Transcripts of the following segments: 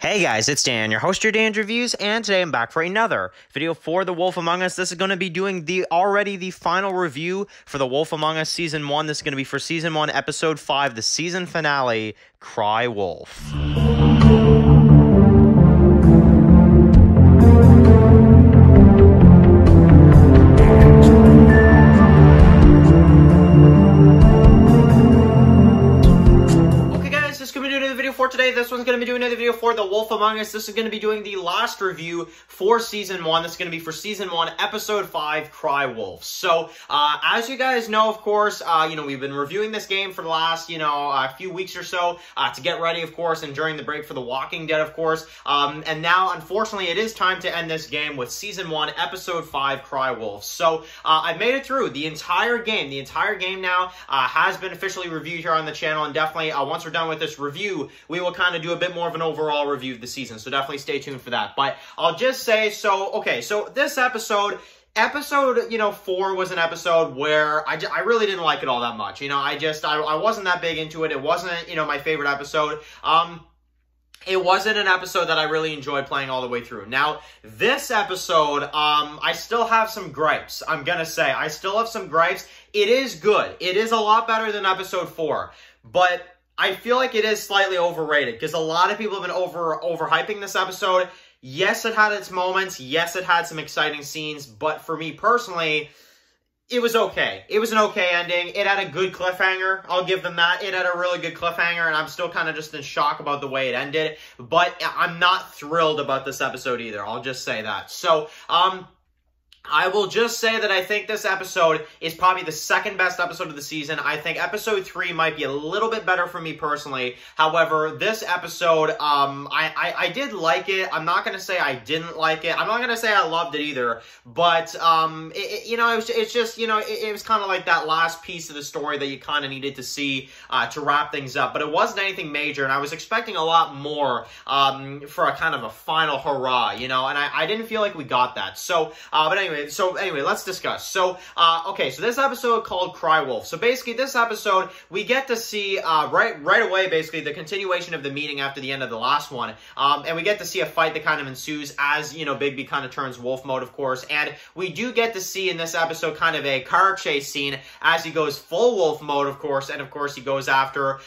Hey guys, it's Dan, your host, your TWD Reviews, and today I'm back for another video for The Wolf Among Us. This is going to be doing the final review for The Wolf Among Us Season 1. This is going to be for Season 1, Episode 5, the season finale, Cry Wolf. Today, this one's going to be doing another video for The Wolf Among Us. This is going to be doing the last review for Season 1. This is going to be for Season 1, Episode 5, Cry Wolf. So, as you guys know, of course, we've been reviewing this game for the last, few weeks or so to get ready, of course, and during the break for The Walking Dead, of course. And now, unfortunately, it is time to end this game with Season 1, Episode 5, Cry Wolf. So, I've made it through the entire game. The entire game now has been officially reviewed here on the channel, and definitely, once we're done with this review, we will kind of do a bit more of an overall review of the season, so definitely stay tuned for that. But I'll just say, so this episode 4 was an episode where I really didn't like it all that much. I wasn't that big into it. It wasn't, my favorite episode. It wasn't an episode that I really enjoyed playing all the way through. Now, this episode, I still have some gripes. I'm gonna say, I still have some gripes. It is good. It is a lot better than episode 4, but I feel like it is slightly overrated because a lot of people have been overhyping this episode. Yes, it had its moments. Yes, it had some exciting scenes. But for me personally, it was okay. It was an okay ending. It had a good cliffhanger. I'll give them that. It had a really good cliffhanger, and I'm still kind of just in shock about the way it ended. But I'm not thrilled about this episode either. I'll just say that. So, I will just say that I think this episode is probably the second best episode of the season. I think episode 3 might be a little bit better for me personally. However, this episode, I did like it. I'm not going to say I didn't like it. I'm not going to say I loved it either. But, it was kind of like that last piece of the story that you kind of needed to see to wrap things up. But it wasn't anything major, and I was expecting a lot more for a kind of a final hurrah, and I didn't feel like we got that. So, but anyway, let's discuss. So, so this episode called Cry Wolf. So basically, this episode, we get to see, right away, basically, the continuation of the meeting after the end of the last one. And we get to see a fight that kind of ensues as, Bigby kind of turns wolf mode, of course. And we do get to see in this episode kind of a car chase scene as he goes full wolf mode, of course. And, of course, he goes after,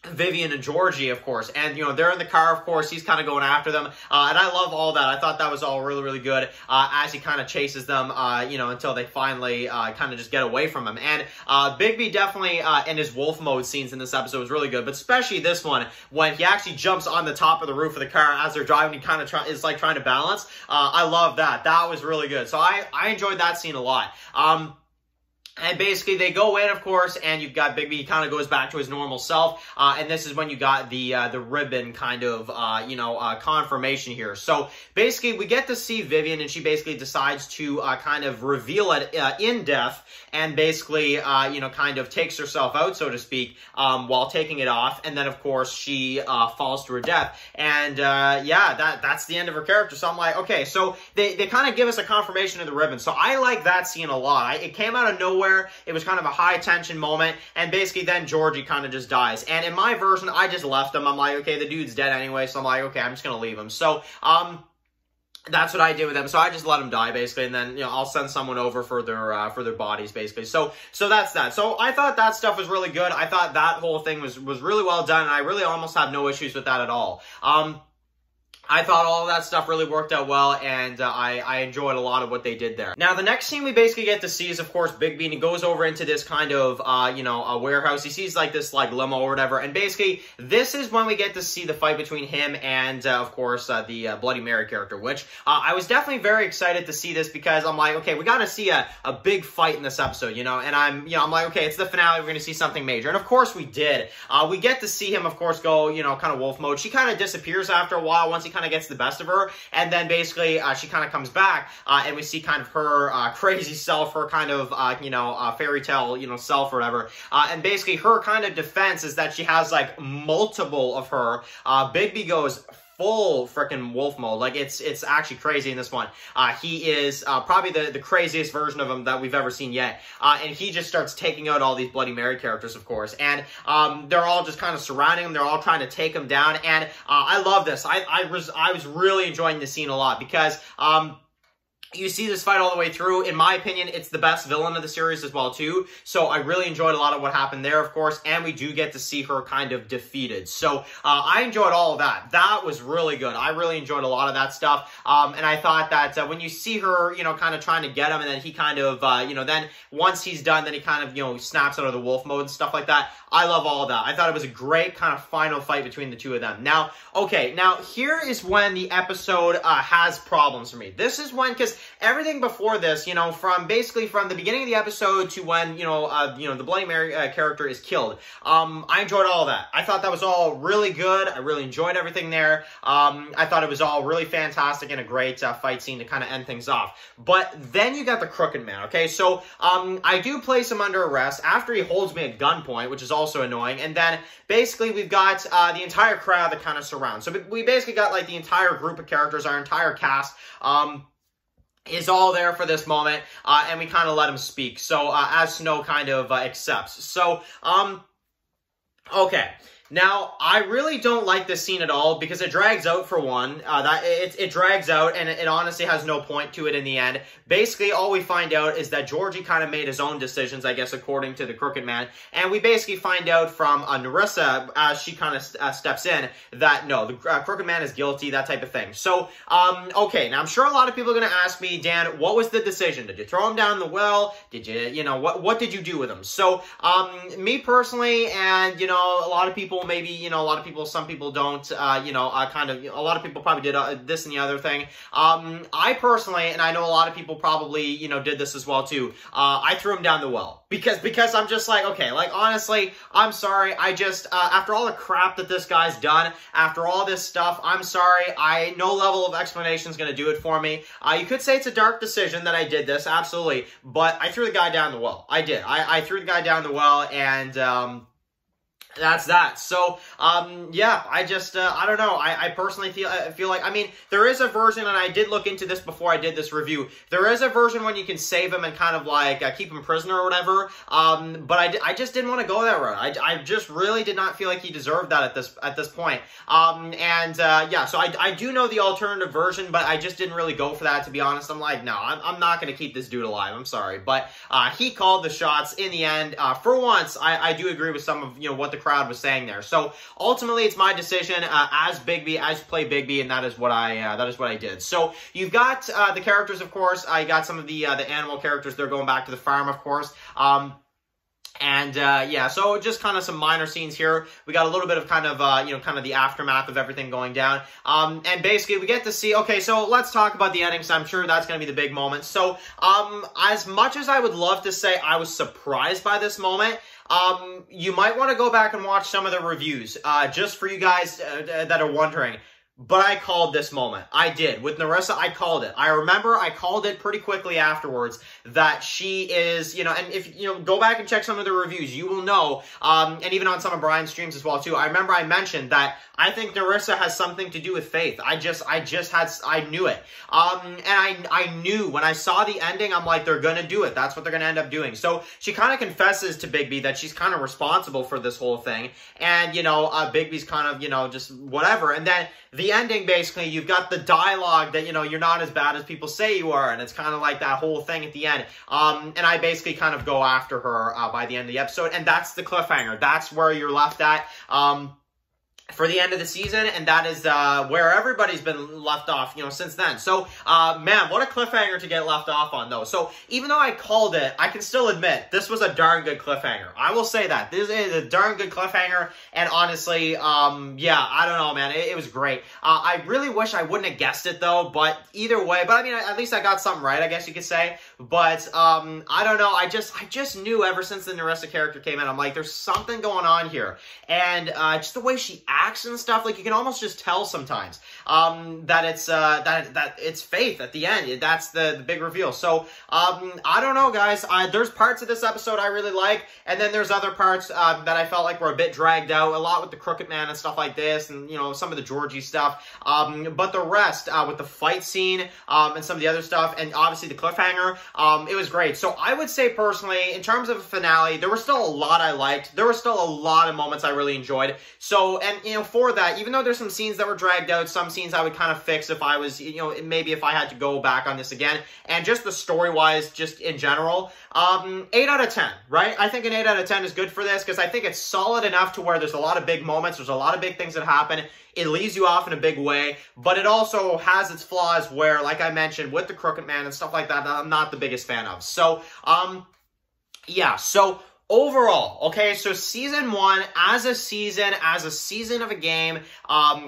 Vivian and Georgie, of course, and, they're in the car, of course, he's kind of going after them, and I love all that. I thought that was all really, really good, as he kind of chases them, until they finally, kind of just get away from him, and, Bigby definitely, in his wolf mode scenes in this episode was really good, but especially this one, when he actually jumps on the top of the roof of the car as they're driving, he kind of is like trying to balance. I love that. That was really good, so I enjoyed that scene a lot. And basically, they go in, of course, and you've got Bigby kind of goes back to his normal self, and this is when you got the ribbon kind of, confirmation here. So, basically, we get to see Vivian, and she basically decides to kind of reveal it in death, and basically, kind of takes herself out, so to speak, while taking it off, and then, of course, she falls to her death. And, that's the end of her character. So I'm like, okay, so they kind of give us a confirmation of the ribbon. So I like that scene a lot. It came out of nowhere. It was kind of a high-tension moment, and basically then Georgie kind of just dies. And in my version, I just left him. I'm like, okay, the dude's dead anyway, so I'm like, okay, I'm just going to leave him. So, that's what I did with them. So I just let them die, basically, and then, I'll send someone over for their bodies, basically. So that's that. So I thought that stuff was really good. I thought that whole thing was really well done, and I really almost have no issues with that at all. I thought all of that stuff really worked out well, and I enjoyed a lot of what they did there. Now, the next scene we basically get to see is, of course, Bigby, and he goes over into this kind of, a warehouse. He sees, this, limo or whatever, and basically, this is when we get to see the fight between him and, of course, the Bloody Mary character, which I was definitely very excited to see this because I'm like, okay, we got to see a big fight in this episode, and I'm like, okay, it's the finale, we're going to see something major, and of course we did. We get to see him, of course, go, kind of wolf mode. She kind of disappears after a while once he kind of gets the best of her, and then basically she kind of comes back, and we see kind of her crazy self, her kind of fairy tale self or whatever, and basically her kind of defense is that she has multiple of her. Bigby goes full freaking wolf mode. Like, it's actually crazy in this one. He is probably the craziest version of him that we've ever seen yet. And he just starts taking out all these Bloody Mary characters, of course. And they're all just kind of surrounding him. They're all trying to take him down. And I love this. I was really enjoying this scene a lot because you see this fight all the way through. In my opinion, it's the best villain of the series as well, too. So I really enjoyed a lot of what happened there, of course, and we do get to see her kind of defeated. So I enjoyed all of that. That was really good. I really enjoyed a lot of that stuff. And I thought that when you see her, you know, kind of trying to get him, and then he kind of, you know, then once he's done, then he kind of, you know, snaps out of the wolf mode and stuff like that. I love all of that. I thought it was a great kind of final fight between the two of them. Now, okay, now here is when the episode has problems for me. This is when, because everything before this, you know, from basically from the beginning of the episode to when, you know, the Bloody Mary character is killed, I enjoyed all of that. I thought that was all really good. I really enjoyed everything there. I thought it was all really fantastic and a great fight scene to kind of end things off. But then you got the Crooked Man, okay? So I do place him under arrest after he holds me at gunpoint, which is also annoying. And then basically we've got the entire crowd that kind of surrounds. So we basically got like the entire group of characters, our entire cast, is all there for this moment, and we kind of let him speak. So, as Snow kind of accepts. So, okay. Now, I really don't like this scene at all because it drags out for one. It drags out, and it honestly has no point to it in the end. Basically, all we find out is that Georgie kind of made his own decisions, I guess, according to the Crooked Man. And we basically find out from Narissa, as she kind of steps in, that no, the Crooked Man is guilty, that type of thing. So, okay, now I'm sure a lot of people are going to ask me, Dan, what was the decision? Did you throw him down the well? Did you, you know, what did you do with him? So, me personally, and, you know, a lot of people, maybe, you know, a lot of people, some people don't, you know, kind of, a lot of people probably did this and the other thing. I personally, and I know a lot of people probably, you know, did this as well too, I threw him down the well. Because I'm just like, okay, like, honestly, I'm sorry, I just, after all the crap that this guy's done, after all this stuff, I'm sorry, no level of explanation is going to do it for me. You could say it's a dark decision that I did this, absolutely, but I threw the guy down the well. I did. I threw the guy down the well, and, that's that. So, yeah, I just, I don't know. I personally feel like, I mean, there is a version, and I did look into this before I did this review. There is a version when you can save him and kind of like keep him prisoner or whatever. But I just didn't want to go that route. I just really did not feel like he deserved that at this point. Yeah, so I do know the alternative version, but I just didn't really go for that, to be honest. I'm like, no, I'm not going to keep this dude alive. I'm sorry. But, he called the shots in the end. For once, I do agree with some of, you know, what the crowd was saying there. So ultimately, it's my decision as Bigby, as play Bigby, and that is what I did. So you've got the characters, of course. I got some of the animal characters. They're going back to the farm, of course. Yeah, so just kind of some minor scenes here. We got a little bit of kind of, you know, kind of the aftermath of everything going down. And basically we get to see, okay, so let's talk about the ending, because I'm sure that's going to be the big moment. So, as much as I would love to say I was surprised by this moment, you might want to go back and watch some of the reviews, just for you guys that are wondering. But I called this moment. I did. With Narissa, I called it. I remember I called it pretty quickly afterwards that she is, you know, and if, you know, go back and check some of the reviews, you will know, and even on some of Brian's streams as well, too. I remember I mentioned that I think Narissa has something to do with Faith. I knew it. And I knew when I saw the ending, I'm like, they're gonna do it. That's what they're gonna end up doing. So she kind of confesses to Bigby that she's kind of responsible for this whole thing. And, you know, Bigby's kind of, you know, just whatever. And then the ending, basically, you've got the dialogue that, you know, you're not as bad as people say you are, and it's kind of like that whole thing at the end. And I basically kind of go after her by the end of the episode, and that's the cliffhanger. That's where you're left at. For the end of the season, and that is where everybody's been left off, you know, since then. So, man, what a cliffhanger to get left off on, though. So, even though I called it, I can still admit, this was a darn good cliffhanger. I will say that. This is a darn good cliffhanger, and honestly, yeah, I don't know, man, it was great. I really wish I wouldn't have guessed it, though, but either way, but I mean, at least I got something right, I guess you could say. But, I don't know, I just knew ever since the Narissa character came in, I'm like, there's something going on here. And, just the way she acted action stuff, like, you can almost just tell sometimes that it's Faith at the end. That's the big reveal. So I don't know, guys. There's parts of this episode I really like, and then there's other parts that I felt like were a bit dragged out, a lot with the Crooked Man and stuff like this, and, you know, some of the Georgie stuff. But the rest, with the fight scene and some of the other stuff, and obviously the cliffhanger, it was great. So I would say, personally, in terms of a finale, there was still a lot I liked. There were still a lot of moments I really enjoyed. So, and, you know, for that, even though there's some scenes that were dragged out, some scenes I would kind of fix if I was, you know, maybe if I had to go back on this again, and just the story-wise, just in general, 8 out of 10, right? I think an 8 out of 10 is good for this, because I think it's solid enough to where there's a lot of big moments, there's a lot of big things that happen, it leaves you off in a big way, but it also has its flaws where, like I mentioned, with the Crooked Man and stuff like that, I'm not the biggest fan of. So, yeah, so overall, okay, so Season 1, as a season of a game,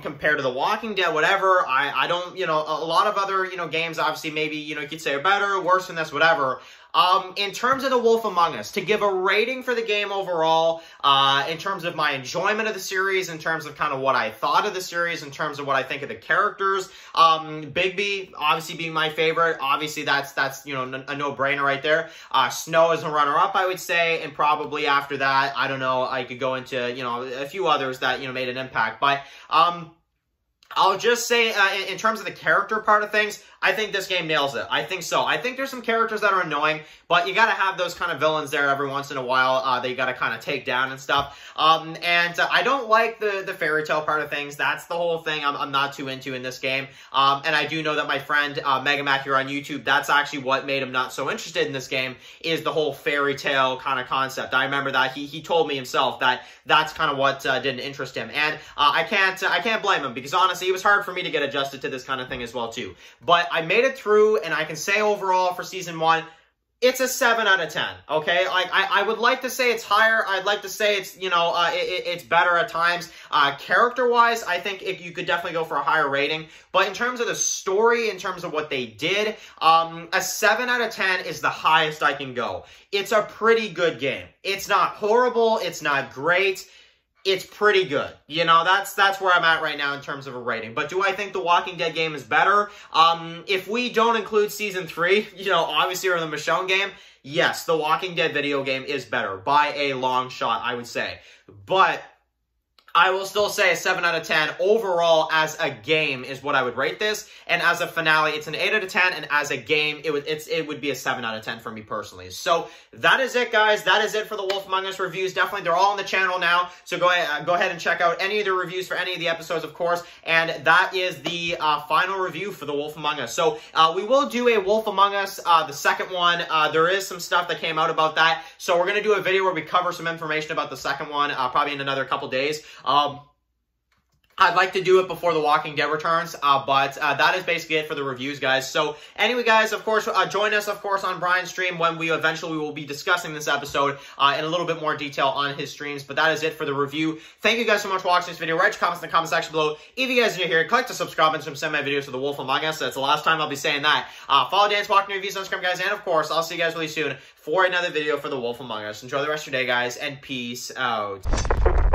compared to The Walking Dead, whatever, I don't, you know, a lot of other, you know, games, obviously, maybe, you know, you could say are better, worse than this, whatever. In terms of The Wolf Among Us, to give a rating for the game overall, in terms of my enjoyment of the series, in terms of kind of what I thought of the series, in terms of what I think of the characters, Bigby, obviously being my favorite, obviously that's you know, a no-brainer right there. Snow is a runner-up, I would say, and probably after that, I don't know, I could go into, you know, a few others that, you know, made an impact, but, I'll just say, in terms of the character part of things, I think this game nails it. I think so. I think there's some characters that are annoying, but you gotta have those kind of villains there every once in a while that you gotta kind of take down and stuff. And I don't like the fairy tale part of things. That's the whole thing I'm not too into in this game. And I do know that my friend Mega Matt here on YouTube, that's actually what made him not so interested in this game, is the whole fairy tale kind of concept. I remember that he told me himself that that's kind of what didn't interest him. And I can't blame him, because honestly, it was hard for me to get adjusted to this kind of thing as well too. But I made it through, and I can say overall for Season 1, it's a 7 out of 10, okay? Like, I would like to say it's higher. I'd like to say it's, you know, it's better at times. Character-wise, I think you could definitely go for a higher rating. But in terms of the story, in terms of what they did, a 7 out of 10 is the highest I can go. It's a pretty good game. It's not horrible. It's not great. It's pretty good. You know, that's where I'm at right now in terms of a rating. But do I think the Walking Dead game is better? If we don't include Season 3, you know, obviously, or the Michonne game, yes, the Walking Dead video game is better by a long shot, I would say. But I will still say a 7 out of 10 overall as a game is what I would rate this. And as a finale, it's an 8 out of 10. And as a game, it would be a 7 out of 10 for me personally. So that is it, guys. That is it for the Wolf Among Us reviews. Definitely, they're all on the channel now. So go ahead and check out any of the reviews for any of the episodes, of course. And that is the final review for the Wolf Among Us. So we will do a Wolf Among Us, the second one. There is some stuff that came out about that. So we're going to do a video where we cover some information about the second one, probably in another couple days. I'd like to do it before The Walking Dead returns, but that is basically it for the reviews, guys. So anyway, guys, of course, join us, of course, on Brian's stream when we eventually will be discussing this episode in a little bit more detail on his streams. But that is it for the review. Thank you guys so much for watching this video. Write your comments in the comment section below. If you guys are new here, click to subscribe and send my videos to The Wolf Among Us. That's the last time I'll be saying that. Follow Dan's Walking Reviews on Instagram, guys, and of course, I'll see you guys really soon for another video for The Wolf Among Us. Enjoy the rest of your day, guys, and peace out.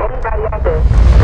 Anybody out there?